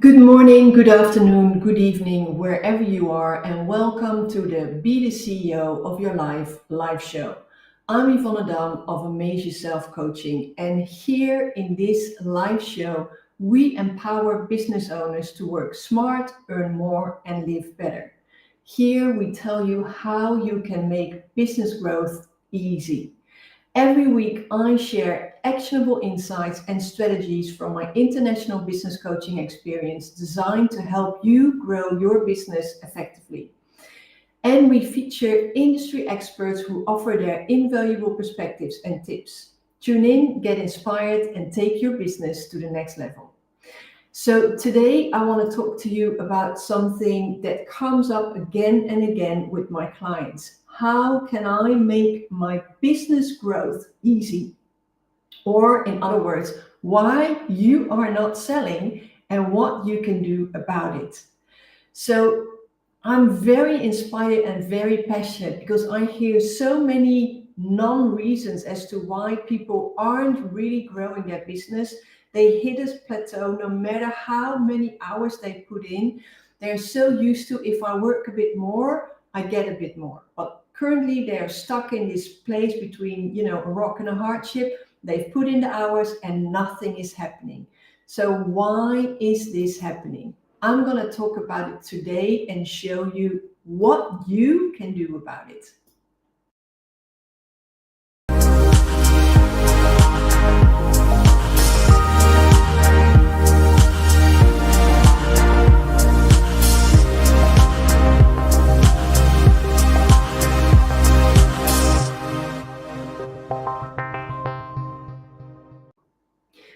Good morning, good afternoon, good evening, wherever you are, and welcome to the Be the CEO of Your Life live show. I'm Yvonne of Amazing Self Coaching, and here in this live show, we empower business owners to work smart, earn more, and live better. Here we tell you how you can make business growth easy. Every week, I share actionable insights and strategies from my international business coaching experience designed to help you grow your business effectively. And we feature industry experts who offer their invaluable perspectives and tips. Tune in, get inspired, and take your business to the next level. So today I want to talk to you about something that comes up again and again with my clients. How can I make my business growth easy? Or in other words, why you are not selling and what you can do about it. So I'm very inspired and very passionate because I hear so many non-reasons as to why people aren't really growing their business. They hit a plateau no matter how many hours they put in. They're so used to, if I work a bit more, I get a bit more. But currently they're stuck in this place between, a rock and a hard ship. They've put in the hours and nothing is happening. So why is this happening? I'm going to talk about it today and show you what you can do about it.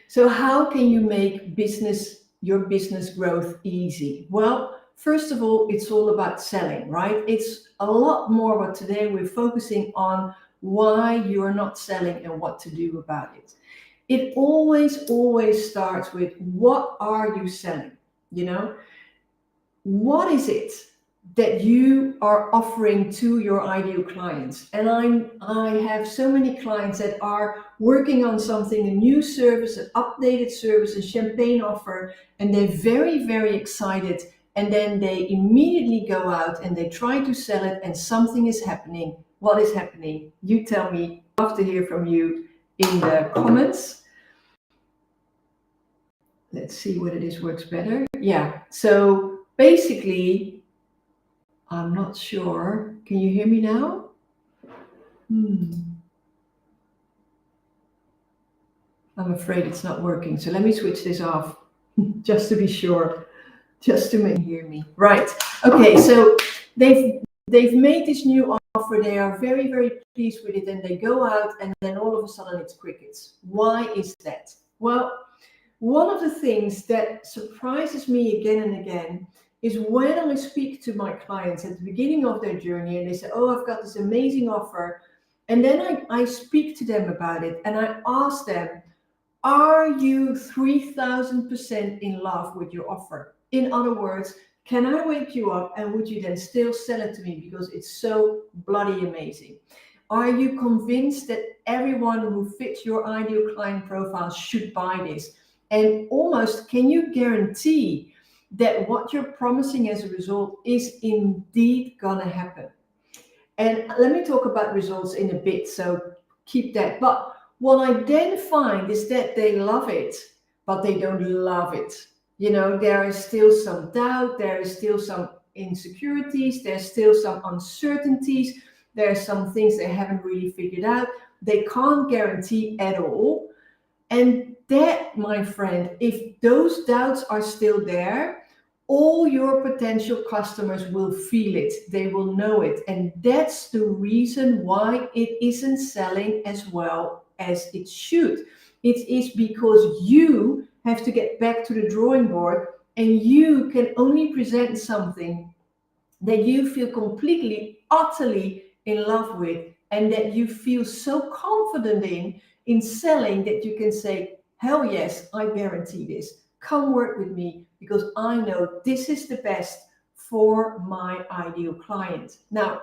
So how can you make your business growth easy? Well, first of all, it's all about selling, right? It's a lot more, but today we're focusing on why you're not selling and what to do about it. It always starts with, what are you selling? What is it that you are offering to your ideal clients? And I have so many clients that are working on something, a new service, an updated service, a champagne offer, and they're very excited. And then they immediately go out and they try to sell it and something is happening. What is happening? You tell me. I'd love to hear from you in the comments. Let's see whether this works better. Yeah, so basically, I'm not sure. Can you hear me now? I'm afraid it's not working. So let me switch this off just to be sure, just to make you hear me. Right. Okay. So they've made this new offer. They are very pleased with it, and they go out, and then all of a sudden it's crickets. Why is that? Well, one of the things that surprises me again and again is when I speak to my clients at the beginning of their journey and they say, oh, I've got this amazing offer. And then I speak to them about it and I ask them, are you 3000% in love with your offer? In other words, can I wake you up and would you then still sell it to me because it's so bloody amazing? Are you convinced that everyone who fits your ideal client profile should buy this? And almost, can you guarantee that what you're promising as a result is indeed gonna happen? And let me talk about results in a bit, so keep that. But what I then find is that they love it, but they don't love it. There is still some doubt, there is still some insecurities, there's still some uncertainties, there are some things they haven't really figured out. They can't guarantee at all. And that, my friend, if those doubts are still there, all your potential customers will feel it. They will know it. And that's the reason why it isn't selling as well as it should. It is because you have to get back to the drawing board and you can only present something that you feel completely, utterly in love with and that you feel so confident in selling that you can say, hell yes, I guarantee this. Come work with me because I know this is the best for my ideal client. Now,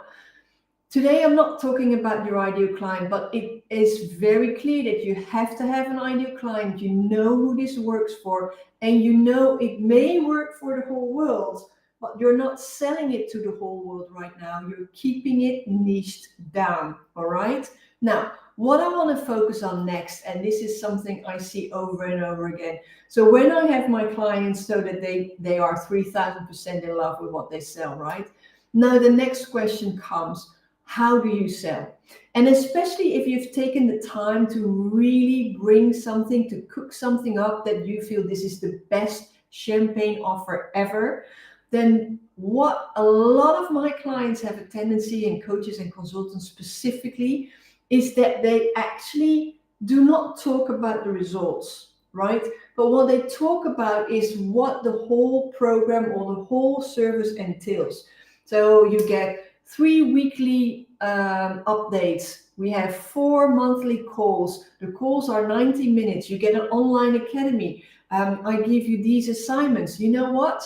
Today, I'm not talking about your ideal client, but it is very clear that you have to have an ideal client. You know who this works for, and you know it may work for the whole world, but you're not selling it to the whole world right now. You're keeping it niched down, all right? Now, what I want to focus on next, and this is something I see over and over again. So when I have my clients so that they are 3,000% in love with what they sell, right? Now, the next question comes, how do you sell? And especially if you've taken the time to really bring something, to cook something up that you feel this is the best champagne offer ever, then what a lot of my clients have a tendency, and coaches and consultants specifically, is that they actually do not talk about the results, right? But what they talk about is what the whole program or the whole service entails. So you get 3 weekly updates. We have 4 monthly calls. The calls are 90 minutes. You get an online academy. I give you these assignments. You know what?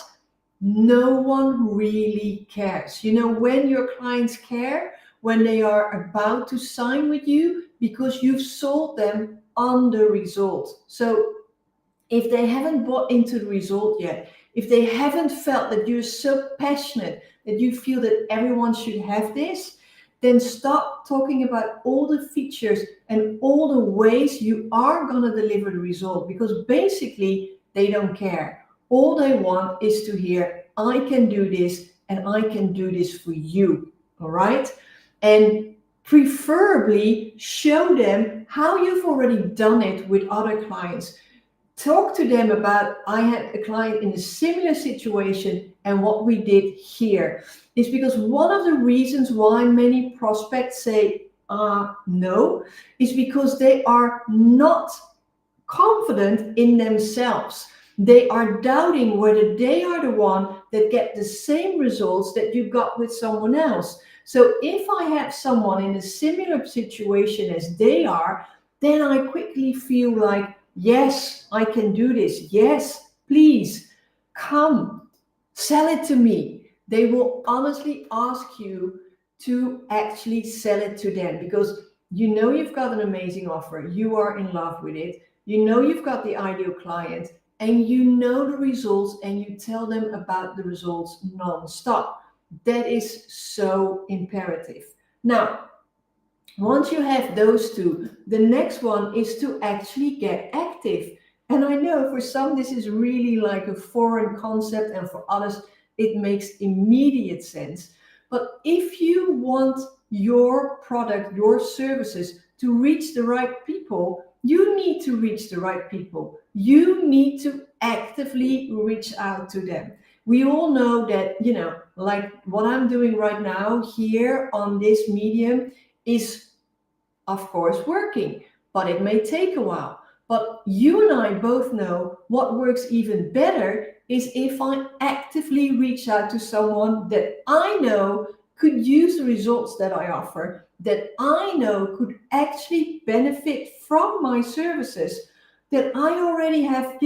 No one really cares. You know when your clients care? When they are about to sign with you, because you've sold them on the result. So if they haven't bought into the result yet, if they haven't felt that you're so passionate that you feel that everyone should have this, then stop talking about all the features and all the ways you are going to deliver the result, because basically they don't care. All they want is to hear, I can do this and I can do this for you. All right. And preferably show them how you've already done it with other clients. Talk to them about, I had a client in a similar situation and what we did here. Is because one of the reasons why many prospects say no is because they are not confident in themselves. They are doubting whether they are the one that get the same results that you got with someone else. So if I have someone in a similar situation as they are, then I quickly feel like, yes, I can do this. Yes, please come, sell it to me. They will honestly ask you to actually sell it to them, because you know you've got an amazing offer. You are in love with it. You know you've got the ideal client, and you know the results, and you tell them about the results non-stop. That is so imperative. Now, once you have those two, the next one is to actually get active. And I know for some this is really like a foreign concept, and for others it makes immediate sense. But if you want your product, your services to reach the right people, you need to reach the right people. You need to actively reach out to them. We all know that, like what I'm doing right now here on this medium is, of course, working, but it may take a while. But you and I both know what works even better is if I actively reach out to someone that I know could use the results that I offer, that I know could actually benefit from my services, that I already have,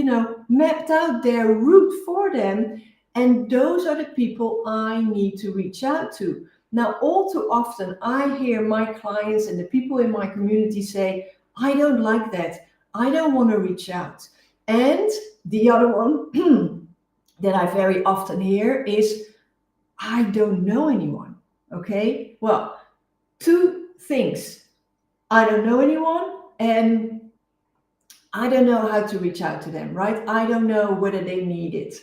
mapped out their route for them. And those are the people I need to reach out to. Now, all too often, I hear my clients and the people in my community say, I don't like that. I don't want to reach out. And the other one that I very often hear is, I don't know anyone. Okay, well, two things. I don't know anyone, and I don't know how to reach out to them, right? I don't know whether they need it.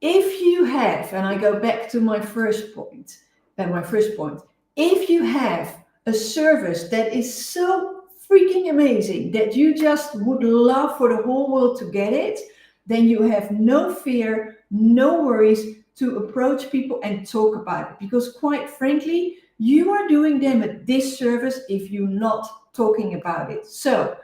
If you have, and I go back to my first point, if you have a service that is so freaking amazing that you just would love for the whole world to get it, then you have no fear, no worries to approach people and talk about it. Because quite frankly, you are doing them a disservice if you're not talking about it. So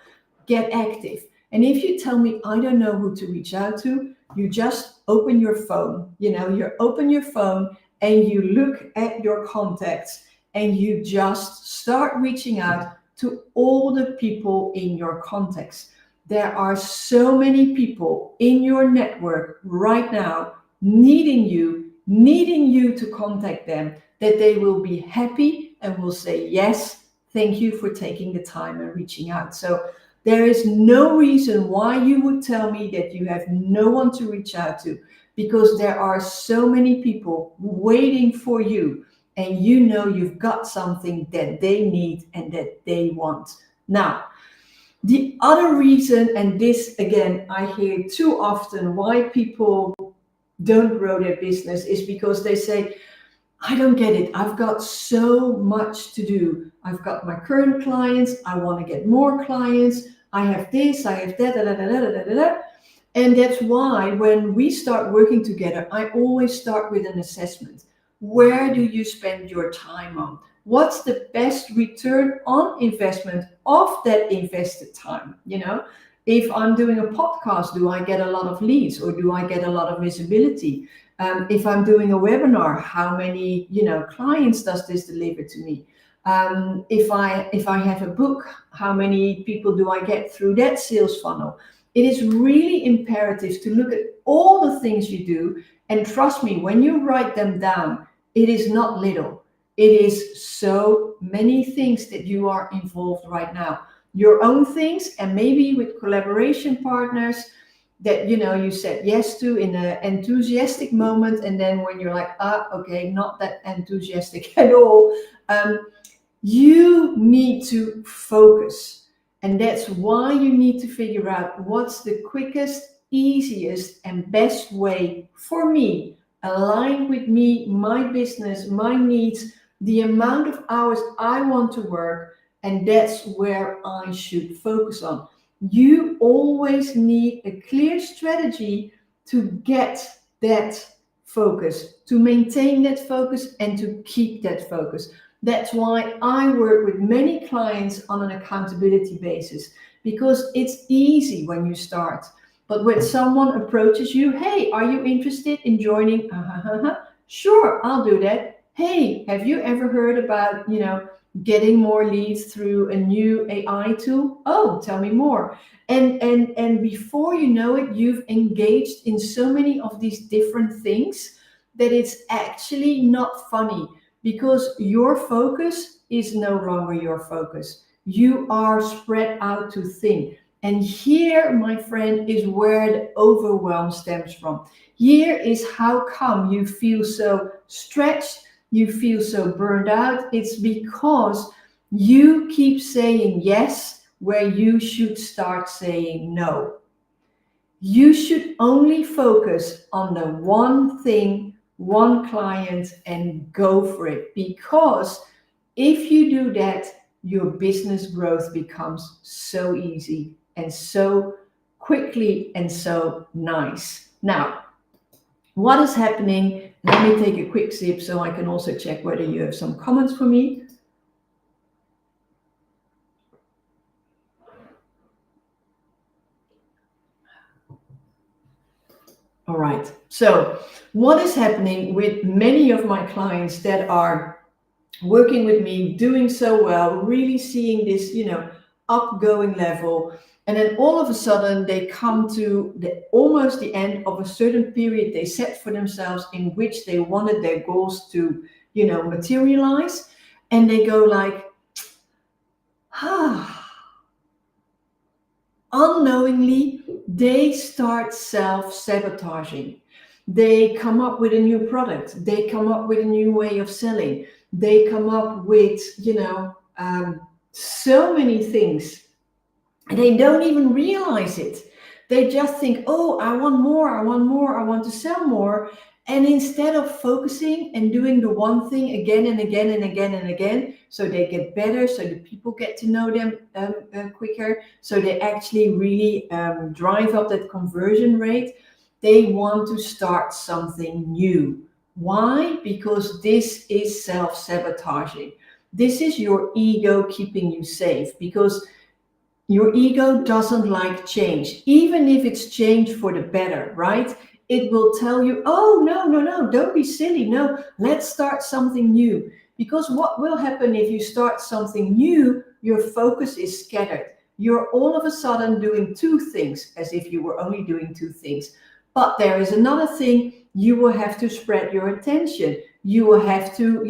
get active. And if you tell me, I don't know who to reach out to, you just open your phone. You open your phone and you look at your contacts and you just start reaching out to all the people in your contacts. There are so many people in your network right now needing you to contact them, that they will be happy and will say, yes, thank you for taking the time and reaching out. So there is no reason why you would tell me that you have no one to reach out to, because there are so many people waiting for you, and you know you've got something that they need and that they want. Now, the other reason, and this again, I hear too often why people don't grow their business, is because they say, I don't get it. I've got so much to do. I've got my current clients. I want to get more clients. I have this, I have that, da, da, da, da, da, da, da. And that's why when we start working together, I always start with an assessment. Where do you spend your time on? What's the best return on investment of that invested time? You know, if I'm doing a podcast, do I get a lot of leads or do I get a lot of visibility? If I'm doing a webinar, how many, clients does this deliver to me? If I have a book, how many people do I get through that sales funnel? It is really imperative to look at all the things you do, and trust me, when you write them down, it is not little. It is so many things that you are involved right now. Your own things, and maybe with collaboration partners that you said yes to in an enthusiastic moment, and then when you're like, okay, not that enthusiastic at all, you need to focus. And that's why you need to figure out what's the quickest, easiest, and best way for me, aligned with me, my business, my needs, the amount of hours I want to work, and that's where I should focus on. You always need a clear strategy to get that focus, to maintain that focus, and to keep that focus. That's why I work with many clients on an accountability basis, because it's easy when you start. But when someone approaches you, hey, are you interested in joining? Sure, I'll do that. Hey, have you ever heard about, getting more leads through a new AI tool? Oh, tell me more. And before you know it, you've engaged in so many of these different things that it's actually not funny, because your focus is no longer your focus. You are spread out too thin. And here, my friend, is where the overwhelm stems from. Here is how come you feel so stretched, you feel so burned out. It's because you keep saying yes where you should start saying no. You should only focus on the one thing, one client, and go for it. Because if you do that, your business growth becomes so easy and so quickly and so nice. Now, what is happening? Let me take a quick sip so I can also check whether you have some comments for me. All right. So what is happening with many of my clients that are working with me, doing so well, really seeing this, upgoing level, and then all of a sudden they come to almost the end of a certain period they set for themselves, in which they wanted their goals to, materialize, and they go like, unknowingly, they start self-sabotaging. They come up with a new product. They come up with a new way of selling. They come up with, so many things. And they don't even realize it. They just think, oh, I want more, I want more, I want to sell more. And instead of focusing and doing the one thing again and again and again and again, so they get better, so the people get to know them quicker, so they actually really drive up that conversion rate, they want to start something new. Why? Because this is self-sabotaging. This is your ego keeping you safe, because your ego doesn't like change, even if it's change for the better, right? It will tell you, oh, no, don't be silly. No, let's start something new. Because what will happen if you start something new, your focus is scattered. You're all of a sudden doing two things, as if you were only doing two things. But there is another thing, you will have to spread your attention. you will have to,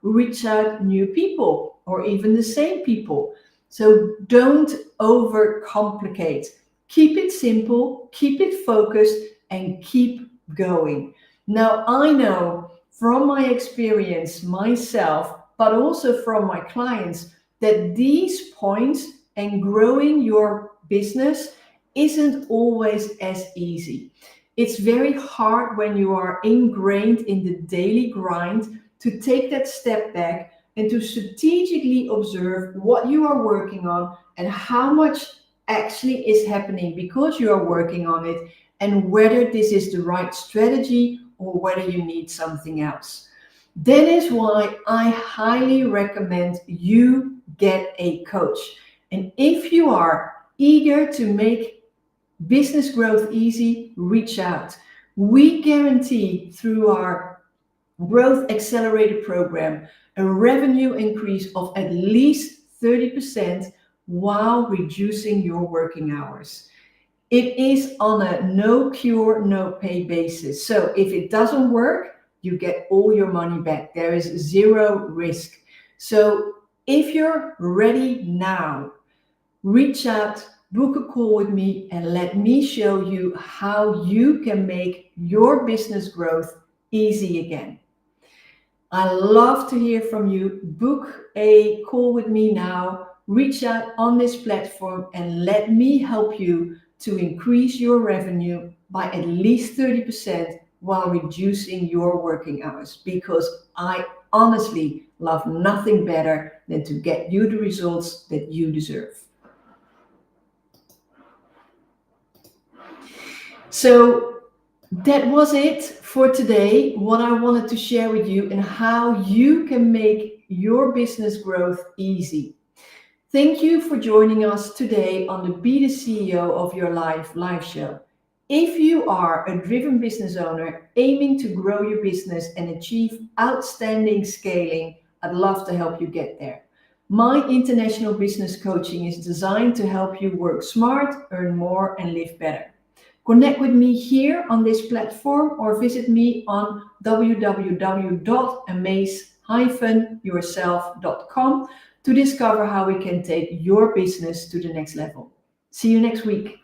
reach out new people or even the same people. So don't overcomplicate. Keep it simple, keep it focused, and keep going. Now, I know from my experience myself, but also from my clients, that these points and growing your business isn't always as easy. It's very hard when you are ingrained in the daily grind to take that step back and to strategically observe what you are working on and how much actually is happening because you are working on it, and whether this is the right strategy or whether you need something else. That is why I highly recommend you get a coach. And if you are eager to make business growth easy, reach out. We guarantee through our Growth Accelerator program a revenue increase of at least 30% while reducing your working hours. It is on a no cure, no pay basis. So if it doesn't work, you get all your money back. There is zero risk. So if you're ready now, reach out, book a call with me, and let me show you how you can make your business growth easy again. I love to hear from you. Book a call with me now. Reach out on this platform and let me help you to increase your revenue by at least 30% while reducing your working hours, because I honestly love nothing better than to get you the results that you deserve. So that was it for today, what I wanted to share with you and how you can make your business growth easy. Thank you for joining us today on the Be the CEO of Your Life live show. If you are a driven business owner aiming to grow your business and achieve outstanding scaling, I'd love to help you get there. My international business coaching is designed to help you work smart, earn more, and live better. Connect with me here on this platform or visit me on www.amaze-yourself.com to discover how we can take your business to the next level. See you next week.